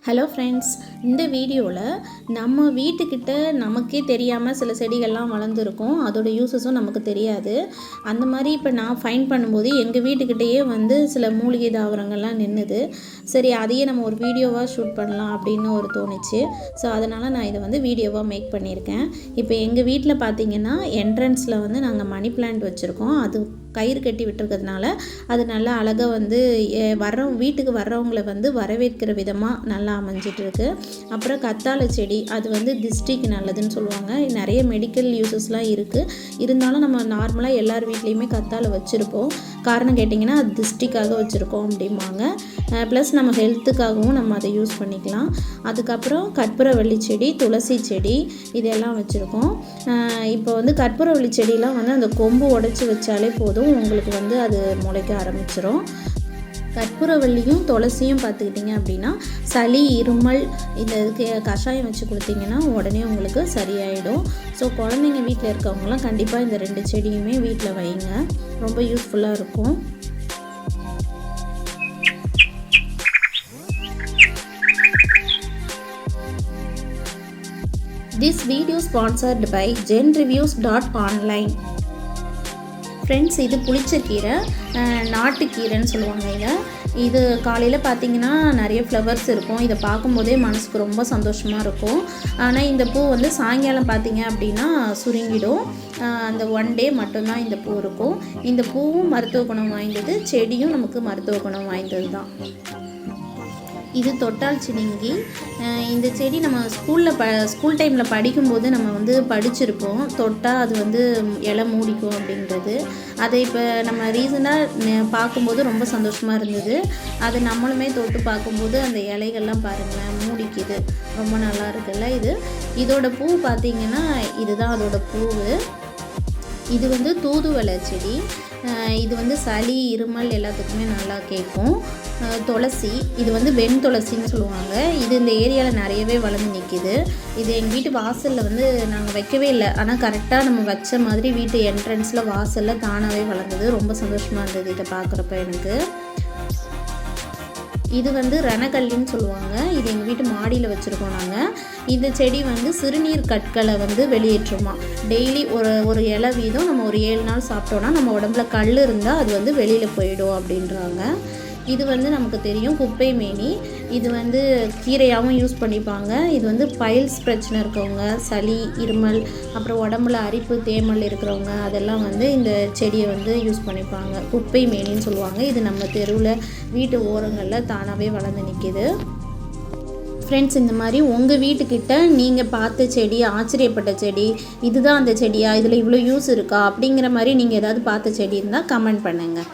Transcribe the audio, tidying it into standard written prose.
Hello friends, இந்த வீடியோவில் நம்ம வீட்டுக்கிட்ட நமக்கே தெரியாமல் சில செடிகள்லாம் வளர்ந்துருக்கும். அதோட யூஸஸும் நமக்கு தெரியாது. அந்த மாதிரி இப்போ நான் ஃபைண்ட் பண்ணும்போது எங்கள் வீட்டுக்கிட்டேயே சில மூலிகை தாவரங்கள்லாம் நின்றுது. சரி, அதையே நம்ம ஒரு வீடியோவாக ஷூட் பண்ணலாம் அப்படின்னு தோணுச்சு. ஸோ அதனால் நான் இதை வீடியோவாக மேக் பண்ணியிருக்கேன். இப்போ எங்கள் வீட்டில் பார்த்திங்கன்னா என்ட்ரன்ஸில் நாங்கள் மணி பிளான்ட் வச்சுருக்கோம். அது கயிறு கட்டி விட்டுருக்கிறதுனால அது நல்லா அழகாக வீட்டுக்கு வர்றவங்களை வரவேற்கிற விதமாக நல்லா அமைஞ்சிட்ருக்கு. அப்புறம் கத்தாழை செடி, அது திஷ்டிக்கு நல்லதுன்னு சொல்லுவாங்க. நிறைய மெடிக்கல் யூசஸ்லாம் இருக்குது. இருந்தாலும் நம்ம நார்மலாக எல்லார் வீட்லேயுமே கத்தாழை வச்சுருப்போம். காரணம் கேட்டிங்கன்னா அது திஷ்டிக்காக வச்சுருக்கோம் அப்படிம்பாங்க. ப்ளஸ் நம்ம ஹெல்த்துக்காகவும் நம்ம அதை யூஸ் பண்ணிக்கலாம். அதுக்கப்புறம் கற்பூரவள்ளி செடி, துளசி செடி இதெல்லாம் வச்சுருக்கோம். இப்போ கற்பூரவள்ளி செடியெலாம் அந்த கொம்பு உடச்சி வச்சாலே போதும், உங்களுக்கு அது முளைக்க ஆரம்பிச்சிடும். கற்பூரவள்ளியும் துளசியும் பார்த்துக்கிட்டிங்க அப்படின்னா சளி, இருமல் இதுக்கு கஷாயம் வச்சு கொடுத்தீங்கன்னா உடனே உங்களுக்கு சரியாயிடும். ஸோ குழந்தைங்க வீட்டில் இருக்கவங்களாம் கண்டிப்பாக இந்த 2 செடியுமே வீட்டில் வைங்க, ரொம்ப யூஸ்ஃபுல்லாக இருக்கும். This video sponsored by genreviews.online. Friends, இது புளிச்சக்கீரை, நாட்டுக்கீரைன்னு சொல்லுவாங்க. இது காலையில் பார்த்திங்கன்னா நிறைய ஃப்ளவர்ஸ் இருக்கும். இதை பார்க்கும்போதே மனசுக்கு ரொம்ப சந்தோஷமாக இருக்கும். ஆனால் இந்த பூ சாயங்காலம் பார்த்திங்க அப்படின்னா சுருங்கிடும். அந்த 1 டே மட்டும்தான் இந்த பூ இருக்கும். இந்த பூவும் மருத்துவ குணம் வாய்ந்தது, செடியும் நமக்கு மருத்துவ குணம் வாய்ந்தது தான். இது தொட்டால் சினிங்கி. இந்த செடி நம்ம ஸ்கூல் டைமில் படிக்கும்போது நம்ம படிச்சிருப்போம். தொட்டால் அது இலை மூடிக்கும் அப்படின்றது. அதை இப்போ நம்ம ரீசனாக பார்க்கும்போது ரொம்ப சந்தோஷமாக இருந்தது. அது நம்மளுமே தொட்டு பார்க்கும்போது அந்த இலைகள்லாம் பாருங்களேன் மூடிக்குது, ரொம்ப நல்லா இருக்குல்ல. இதோட பூ பார்த்திங்கன்னா இதுதான் அதோட பூவு. இது தூதுவளை செடி. இது சளி, இருமல் எல்லாத்துக்குமே நல்லா கேட்கும். துளசி, இது வெண் துளசின்னு சொல்லுவாங்க. இது இந்த ஏரியாவில் நிறையவே வளர்ந்து நிற்கிது. இது எங்கள் வீட்டு வாசலில் நாங்கள் வைக்கவே இல்லை, ஆனால் கரெக்டாக நம்ம வச்ச மாதிரி வீட்டு என்ட்ரன்ஸில் வாசலில் தானாகவே வளர்ந்தது. ரொம்ப சந்தோஷமாக இருந்தது இதை பார்க்குறப்ப எனக்கு. இது ரணக்கல்லின்னு சொல்லுவாங்க. இது எங்கள் வீட்டு மாடியில் வச்சுருக்கோம் நாங்கள். இந்த செடி சிறுநீர் கற்களை வெளியேற்றுமா. டெய்லி ஒரு இலை வீதம் நம்ம ஒரு 7 நாள் சாப்பிட்டோன்னா நம்ம உடம்புல கல் இருந்தால் அது வெளியில் போயிடும் அப்படின்றாங்க. இது நமக்கு தெரியும் குப்பை மேனி. இது கீரையாகவும் யூஸ் பண்ணிப்பாங்க. இது பைல்ஸ் பிரச்சனை இருக்கவங்க, சளி, இருமல், அப்புறம் உடம்புல அரிப்பு, தேமல் இருக்கிறவங்க அதெல்லாம் இந்த செடியை யூஸ் பண்ணிப்பாங்க. குப்பை மேனின்னு சொல்லுவாங்க. இது நம்ம தெருவில் வீட்டு ஓரங்களில் தானாகவே வளர்ந்து நிற்கிது. ஃப்ரெண்ட்ஸ், இந்த மாதிரி உங்கள் வீட்டுக்கிட்ட நீங்கள் பார்த்த செடி, ஆச்சரியப்பட்ட செடி, இதுதான் அந்த செடியா, இதில் இவ்வளோ யூஸ் இருக்கா அப்படிங்கிற மாதிரி நீங்கள் ஏதாவது பார்த்த செடி இருந்தால் கமெண்ட் பண்ணுங்கள்.